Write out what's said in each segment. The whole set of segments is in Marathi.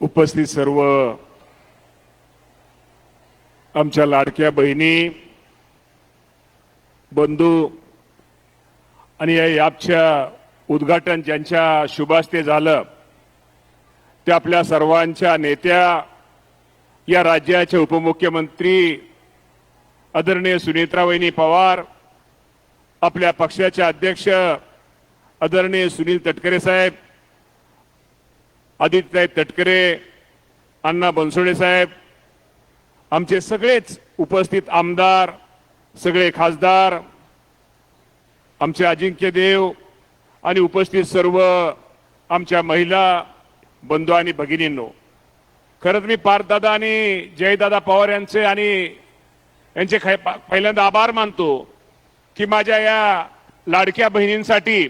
उपस्थित सर्व आमच्या लाडक्या बहिणी, बंधू आणि या ॲपच्या उद्घाटन ज्यांच्या शुभास्ते झालं ते आपल्या सर्वांच्या नेत्या, या राज्याचे उपमुख्यमंत्री आदरणीय सुनेत्रावहिनी पवार, आपल्या पक्षाचे अध्यक्ष आदरणीय सुनील तटकरे साहेब, आदित्यसाहेब तटकरे, अण्णा बनसोडे साहेब, आमचे सगळेच उपस्थित आमदार, सगळे खासदार, आमचे अजिंक्य देव आणि उपस्थित सर्व आमच्या महिला बंधू आणि भगिनींनो, खरंच मी पार्थदादा आणि जयदादा पवार यांचे आणि यांचे पहिल्यांदा आभार मानतो की माझ्या या लाडक्या बहिणींसाठी,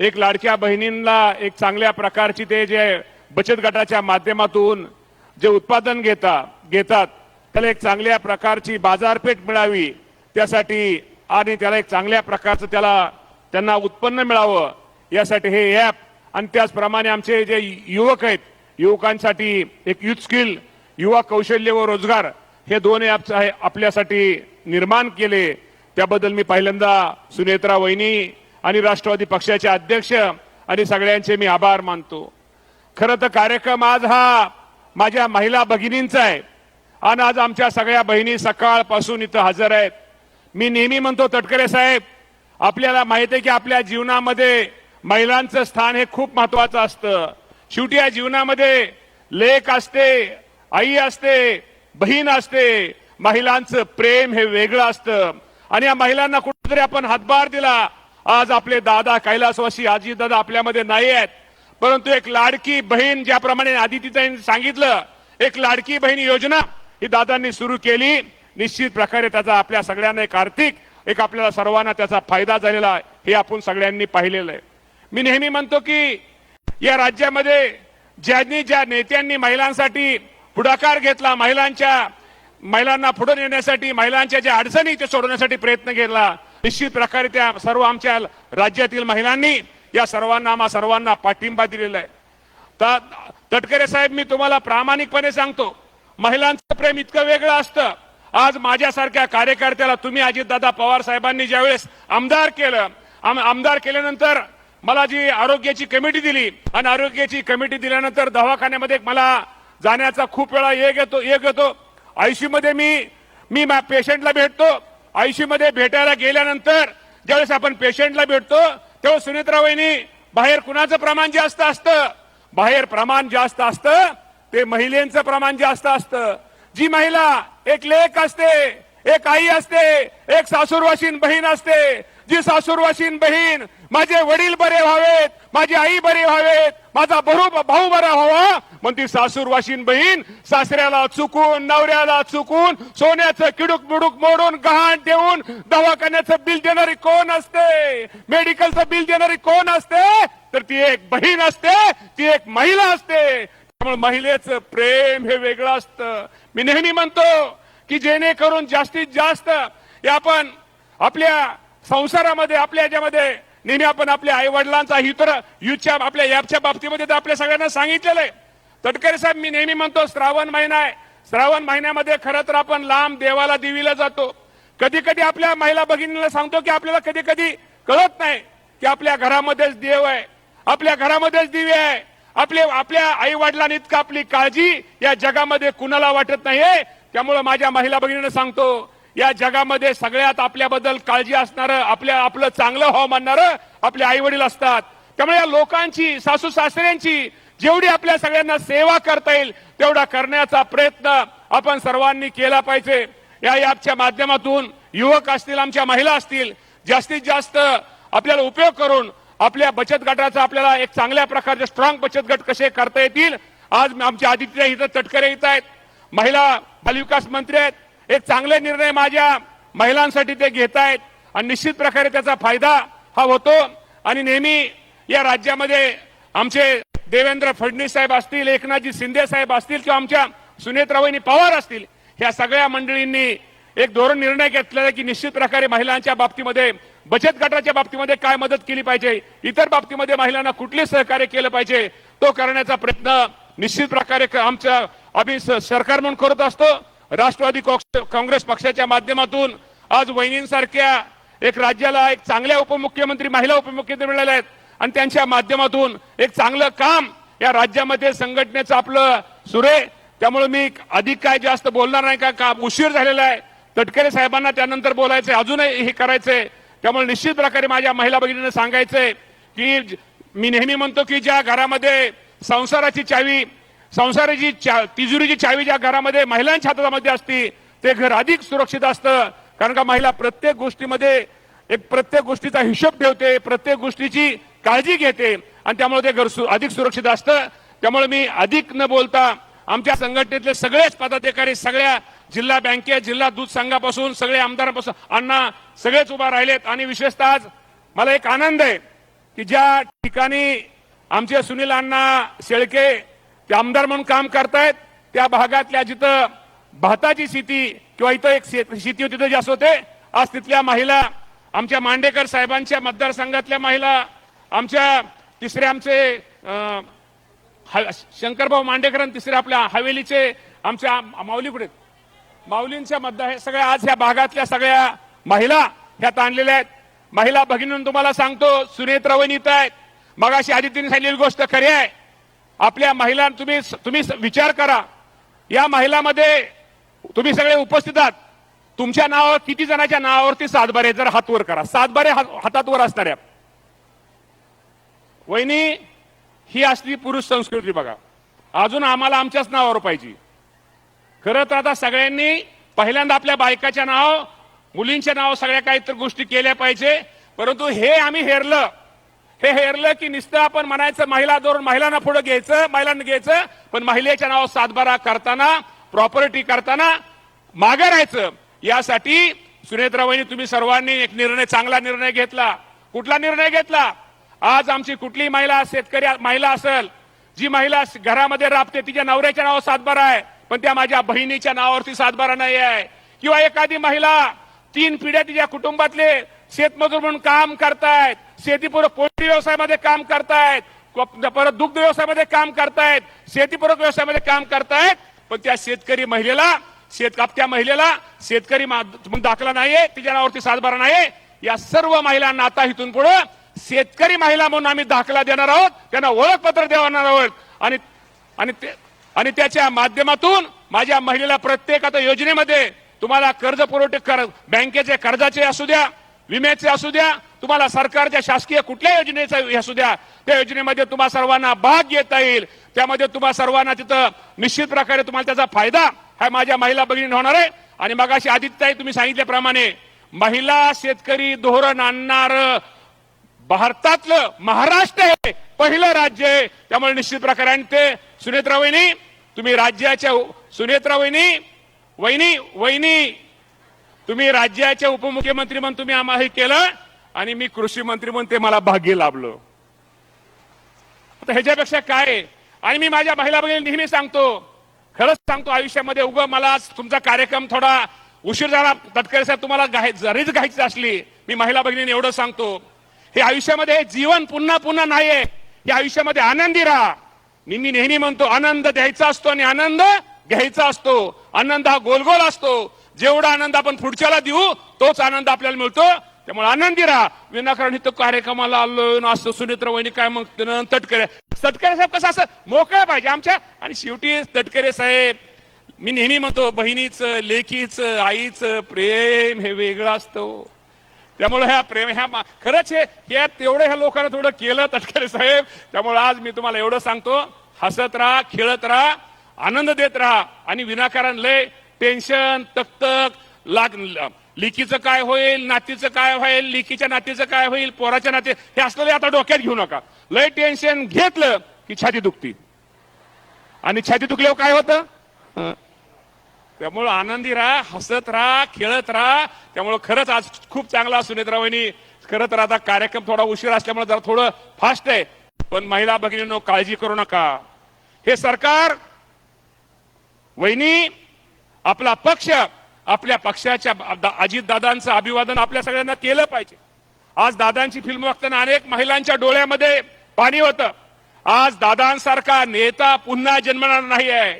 एक लाडक्या बहिणींना एक चांगल्या प्रकारची ते जे बचत गटाच्या माध्यमातून जे उत्पादन घेतात त्याला एक चांगल्या प्रकारची बाजारपेठ मिळावी, त्यासाठी आणि त्याला एक चांगल्या प्रकारचं त्यांना उत्पन्न मिळावं यासाठी हे ॲप, आणि त्याचप्रमाणे आमचे जे युवक आहेत, युवकांसाठी एक युथ स्किल, युवा कौशल्य व रोजगार, हे दोन ॲप्स आपल्यासाठी निर्माण केले. त्याबद्दल मी पहिल्यांदा सुनेत्रा वहिनी आणि राष्ट्रवादी पक्षाचे अध्यक्ष आणि सगळ्यांचे मी आभार मानतो. खरं तर कार्यक्रम आज हा माझ्या महिला भगिनींचा आहे आणि आज आमच्या सगळ्या बहिणी सकाळपासून इथं हजर आहेत. मी नेहमी म्हणतो तटकरे साहेब, आपल्याला माहिती आहे की आपल्या जीवनामध्ये महिलांचं स्थान हे खूप महत्वाचं असतं. शेवटी या जीवनामध्ये लेक असते, आई असते, बहीण असते, महिलांचं प्रेम हे वेगळं असतं आणि या महिलांना कुठेतरी आपण हातभार दिला. आज आपले दादा कैलासवासी आजी दादा आपल्यामध्ये नाही आहेत, परंतु एक लाडकी बहीण, ज्याप्रमाणे आदितीताईंनी सांगितलं, एक लाडकी बहीण योजना ही दादांनी सुरू केली. निश्चित प्रकारे त्याचा आपल्या सगळ्यांना एक आर्थिक एक आपल्याला सर्वांना त्याचा फायदा झालेला आहे, हे आपण सगळ्यांनी पाहिलेलं आहे. मी नेहमी म्हणतो की या राज्यामध्ये ज्या नेत्यांनी महिलांसाठी पुढाकार घेतला, महिलांना पुढे नेण्यासाठी, महिलांच्या ज्या अडचणी ते सोडवण्यासाठी प्रयत्न केला, निश्चित प्रकारे त्या सर्व आमच्या राज्यातील महिलांनी या सर्वांना पाठिंबा दिलेला आहे. तटकरे साहेब, मी तुम्हाला प्रामाणिकपणे सांगतो, महिलांचं प्रेम इतकं वेगळं असतं. आज माझ्यासारख्या कार्यकर्त्याला तुम्ही अजितदादा पवार साहेबांनी ज्यावेळेस आमदार केलं, आमदार केल्यानंतर मला जी आरोग्याची कमिटी दिली आणि आरोग्याची कमिटी दिल्यानंतर दवाखान्यामध्ये मला जाण्याचा खूप वेळा एक येतो. आयसीयू मध्ये मी पेशंटला भेटतो. आयसीयू मध्ये भेटायला गेल्यानंतर ज्यावेळेस आपण पेशंटला भेटतो तेव्हा सुनेत्रा वहिनी, बाहेर कुणाचं प्रमाण जास्त असतं? बाहेर प्रमाण जास्त असतं ते महिलांचं प्रमाण जास्त असतं. जी महिला एक लेक असते, एक आई असते, एक सासूरवाशीन बहीण असते, जी सासूरवाशीन बहीण माझे वडील बरे व्हावेत, माझी आई बरे व्हावेत, माझा भाऊ बरा व्हावा, मग ती सासूरवाशीन बहीण सासऱ्याला चुकून, नवऱ्याला चुकून सोन्याचं किडूक मुडूक मोडून गहाण देऊन दवाखान्याचं बिल देणारी कोण असते? मेडिकलचं बिल देणारी कोण असते? तर ती एक बहीण असते, ती एक महिला असते. त्यामुळे महिलेचं प्रेम हे वेगळं असतं. मी नेहमी म्हणतो की जेणेकरून जास्तीत जास्त आपण आपल्या संसारामध्ये, आपल्या याच्यामध्ये नेहमी आपण आपल्या आई वडिलांचा युथच्या आपल्या ॲपच्या बाबतीमध्ये तर आपल्या सगळ्यांना सांगितलेलं आहे. तटकरे साहेब, मी नेहमी म्हणतो श्रावण महिना आहे, श्रावण महिन्यामध्ये खरं तर आपण लांब देवाला दिवीला जातो. कधी कधी आपल्या महिला भगिनीला सांगतो की आपल्याला कधी कधी कळत नाही की आपल्या घरामध्येच देव आहे, आपल्या घरामध्येच दिवे आहे. आपल्या आई वडिलांनी इतकं आपली काळजी या जगामध्ये कुणाला वाटत नाहीये. त्यामुळे माझ्या महिला भगिनींना सांगतो, या जगामध्ये सगळ्यात आपल्याबद्दल काळजी असणारं, आपलं चांगलं व्हावं म्हणणारं आपले आई वडील असतात. त्यामुळे या लोकांची, सासू सासऱ्यांची जेवढी आपल्या सगळ्यांना सेवा करता येईल तेवढा करण्याचा प्रयत्न आपण सर्वांनी केला पाहिजे. या ॲपच्या माध्यमातून युवक असतील, आमच्या महिला असतील, जास्तीत जास्त आपल्याला उपयोग करून आपल्या बचत गटाचा आपल्याला एक चांगल्या प्रकारचे स्ट्रॉंग बचत गट कसे करता येतील. आज आमच्या आदित्य इथं तटकरे येत आहेत, महिला बालविकास मंत्री आहेत, एक चांगले निर्णय माझ्या महिलांसाठी ते घेत आहेत आणि निश्चित प्रकारे त्याचा फायदा हा होतो. आणि नेहमी या राज्यामध्ये आमचे देवेंद्र फडणवीस साहेब असतील, एकनाथजी शिंदे साहेब असतील किंवा आमच्या सुनेत्रावहिनी पवार असतील, ह्या सगळ्या मंडळींनी एक धोरण निर्णय घेतलेला की निश्चित प्रकारे महिलांच्या बाबतीमध्ये, बचत गटाच्या बाबतीमध्ये काय मदत केली पाहिजे, इतर बाबतीमध्ये महिलांना कुठले सहकार्य केलं पाहिजे, तो करण्याचा प्रयत्न निश्चित प्रकारे आमच्या आम्ही सरकार म्हणून करत असतो. राष्ट्रवादी काँग्रेस पक्षाच्या माध्यमातून आज वहिनींसारख्या एक राज्याला एक चांगल्या उपमुख्यमंत्री, महिला उपमुख्यमंत्री मिळाल्या आहेत आणि त्यांच्या माध्यमातून एक चांगलं काम या राज्यामध्ये संघटनेचं आपलं सुरू आहे. त्यामुळे मी अधिक काय जास्त बोलणार नाही, का उशीर झालेला आहे. तटकरे साहेबांना त्यानंतर बोलायचंय, अजूनही हे करायचंय. त्यामुळे निश्चित प्रकारे माझ्या महिला भगिनींना सांगायचंय की मी नेहमी म्हणतो की ज्या घरामध्ये संसाराची चावी, संसाराची तिजोरीची चावी ज्या घरामध्ये महिलांच्या हातामध्ये असते ते घर अधिक सुरक्षित असतं. कारण का महिला प्रत्येक गोष्टीचा हिशोब ठेवते, प्रत्येक गोष्टीची काळजी घेते आणि त्यामुळे ते घर अधिक सुरक्षित असतं. त्यामुळे मी अधिक न बोलता आमच्या संघटनेतले सगळेच पदाधिकारी, सगळ्या जिल्हा बँकेत, जिल्हा दूध संघापासून सगळे आमदारांपासून अण्णा सगळेच उभा राहिलेत. आणि विशेषतः आज मला एक आनंद आहे की ज्या ठिकाणी आमचे सुनील अण्णा शेळके ते आमदार म्हणून काम करतायत त्या भागातल्या जिथं भाताची शेती किंवा इथं एक शेती होती तिथं जास्त होते, आज तिथल्या महिला, आमच्या मांडेकर साहेबांच्या मतदारसंघातल्या महिला, आमच्या तिसरे आमचे शंकरभाऊ मांडेकर आणि तिसरे आपल्या हवेलीचे आमच्या माऊली कुठे, माऊलींच्या मतदार सगळ्या आज ह्या भागातल्या सगळ्या महिला ह्यात आणलेल्या आहेत. महिला भगिनींना तुम्हाला सांगतो, सुनेत्रा वहिनी इथं आहेत. मगाशी आदित्यने सांगितलेली गोष्ट खरी आहे. आपल्या महिला तुम्ही विचार करा, या महिलांमध्ये तुम्ही सगळे उपस्थित आहात, तुमच्या नावावर किती जणांच्या नावावरती सातबारे, जर हात वर करा, सातबारे हातात वर असणाऱ्या वहिनी, ही असली पुरुष संस्कृती बघा. अजून आम्हाला आमच्याच नावावर पाहिजे. खरं तर आता सगळ्यांनी पहिल्यांदा आपल्या बायकाच्या नाव, मुलींच्या नाव सगळ्या काहीतरी गोष्टी केल्या पाहिजे. परंतु हे आम्ही हेरलं की नुसतं आपण म्हणायचं महिला धोरण, महिलांना पुढे घ्यायचं, महिलांना घ्यायचं, पण महिलेच्या नावावर सातबारा करताना, प्रॉपर्टी करताना मागे राहायचं. यासाठी सुनेत्रा वहिनी तुम्ही सर्वांनी एक निर्णय, चांगला निर्णय घेतला. कुठला निर्णय घेतला? आज आमची कुठली महिला, शेतकरी महिला असेल, जी महिला घरामध्ये राबते, तिच्या नवऱ्याच्या नावावर सातबारा आहे पण त्या माझ्या बहिणीच्या नावावरती सातबारा नाही आहे. किंवा एखादी महिला 3 पिढ्या तिच्या कुटुंबातले शेतमजूर म्हणून काम करतायत, शेतीपूरक पोल्ट्री व्यवसायामध्ये काम करतायत, परत दुग्ध व्यवसायामध्ये काम करतायत, शेतीपूरक व्यवसायामध्ये काम करतायत, पण त्या शेतकरी महिलेला, त्या महिलेला शेतकरी दाखला नाहीये, तिच्या नावावरती सातबारा नाहीये. या सर्व महिलांना आता इथून पुढे शेतकरी महिला म्हणून आम्ही दाखला देणार आहोत, त्यांना ओळखपत्र देणार आहोत. आणि त्याच्या माध्यमातून माझ्या महिलेला प्रत्येक आता योजनेमध्ये तुम्हाला कर्ज पुरवठे बँकेचे कर्जाचे असू द्या, विम्याचे असू द्या, तुम्हाला सरकारच्या शासकीय कुठल्या योजनेचा असू द्या, त्या योजनेमध्ये तुम्हा सर्वांना भाग घेता येईल. त्यामध्ये तुम्हा सर्वांना तिथं निश्चित प्रकारे तुम्हाला त्याचा फायदा हा माझ्या महिला भगिनी होणार आहे. आणि मगाशी आदित्यताई तुम्ही सांगितल्याप्रमाणे महिला शेतकरी धोरण आणणार भारतातलं महाराष्ट्र हे पहिलं राज्य आहे. त्यामुळे निश्चित प्रकारे, आणि ते सुनेत्रा वहिनी, तुम्ही राज्याच्या सुनेत्रा वहिनी तुम्ही राज्याच्या उपमुख्यमंत्री म्हणून तुम्ही आम्हाला हे केलं आणि मी कृषी मंत्री म्हणून ते मला भाग्य लाभलं. आता ह्याच्यापेक्षा काय आहे? आणि मी माझ्या महिला भगिनी नेहमी सांगतो, खरंच सांगतो, आयुष्यामध्ये मला आज तुमचा कार्यक्रम थोडा उशीर झाला, तटकरे साहेब तुम्हाला जरीच घ्यायची असली, मी महिला भगिनींनी एवढं सांगतो, हे आयुष्यामध्ये जीवन पुन्हा पुन्हा नाहीये. या आयुष्यामध्ये आनंदी राहा. मी नेहमी म्हणतो, आनंद द्यायचा असतो आणि आनंद घ्यायचा असतो. आनंद हा गोल असतो. जेवढा आनंद आपण पुढच्याला देऊ तोच आनंद आपल्याला मिळतो. त्यामुळे आनंदी राहा. विनाकारण इथं कार्यक्रमाला आलो असं सुनेत्रा वहिनी काय मग तटकरे साहेब कसं असं मोकळं पाहिजे आमच्या. आणि शेवटी तटकरे साहेब, मी नेहमी म्हणतो, बहिणीचं, लेकीचं, आईचं प्रेम हे वेगळं असतं. त्यामुळे ह्या प्रेम खरंच हे तेवढं ह्या लोकांना थोडं केलं तटकरे साहेब. त्यामुळे आज मी तुम्हाला एवढं सांगतो, हसत राहा, खेळत राहा, आनंद देत राहा. आणि विनाकारण लय टेन्शन, तक लिकीचं काय होईल, नातीचं काय होईल, लिकीच्या नातीचं काय होईल, पोराच्या नाती, हे असलेलं आता डोक्यात घेऊ नका. लय टेन्शन घेतलं की छाती दुखती, आणि छाती दुखल्यावर काय होतं? त्यामुळे आनंदी राहा, हसत राहा, खेळत राहा. त्यामुळे खरंच आज खूप चांगला सुनेत्रा वहिनी. खरं तर आता कार्यक्रम थोडा उशीर असल्यामुळे जरा थोडं फास्ट आहे, पण महिला भगिनींनो काळजी करू नका. हे सरकार, वहिनी, आपला पक्ष, आपल्या पक्षाच्या अजित दादांचं अभिवादन आपल्या सगळ्यांना केलं पाहिजे. आज दादांची फिल्म बघताना अनेक महिलांच्या डोळ्यामध्ये पाणी होतं. आज दादांसारखा नेता पुन्हा जन्मणार नाही आहे.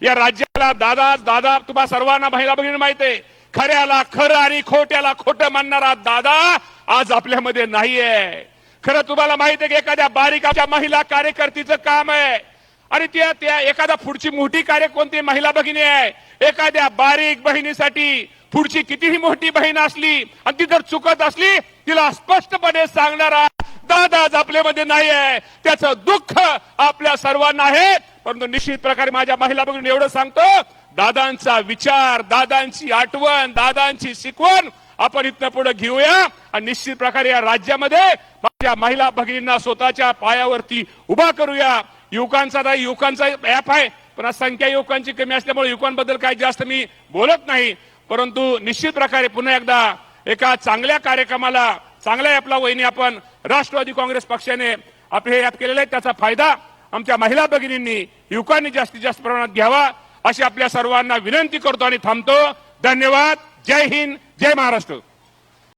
या राज्याला दादा तुम्हा सर्वांना महिला भगिनी माहित आहे. खऱ्याला खरं आणि खोट्याला खोटं मानणारा दादा आज आपल्यामध्ये नाहीये. खरं तुम्हाला माहित आहे की एखाद्या बारीकाच्या महिला कार्यकर्तीचं काम आहे आणि त्या एखादा पुढची मोठी कार्य कोणती महिला भगिनी आहे. एखाद्या बारीक बहिणीसाठी पुढची कितीही मोठी बहीण असली आणि ती जर चुकत असली तिला स्पष्टपणे सांगणारा दादा आज आपल्यामध्ये नाही आहे. त्याचं दुःख आपल्या सर्वांना आहे. परंतु निश्चित प्रकारे माझ्या महिला भगिनी एवढं सांगतो, दादांचा विचार, दादांची आठवण, दादांची शिकवण आपण इथनं पुढे घेऊया आणि निश्चित प्रकारे या राज्यामध्ये माझ्या महिला भगिनींना स्वतःच्या पायावरती उभा करूया. युवकांचा ऍप आहे, पण आज संख्या युवकांची कमी असल्यामुळे युवकांबद्दल काही जास्त मी बोलत नाही. परंतु निश्चित प्रकारे पुन्हा एकदा एका चांगल्या कार्यक्रमाला चांगल्या ऍपला वहिनी आपण राष्ट्रवादी काँग्रेस पक्षाने आपले हे ऍप केलेले आहे. त्याचा फायदा आमच्या महिला भगिनींनी युवकांनी जास्तीत जास्त प्रमाणात घ्यावा अशी आपल्या सर्वांना विनंती करतो आणि थांबतो. धन्यवाद. जय हिंद, जय महाराष्ट्र.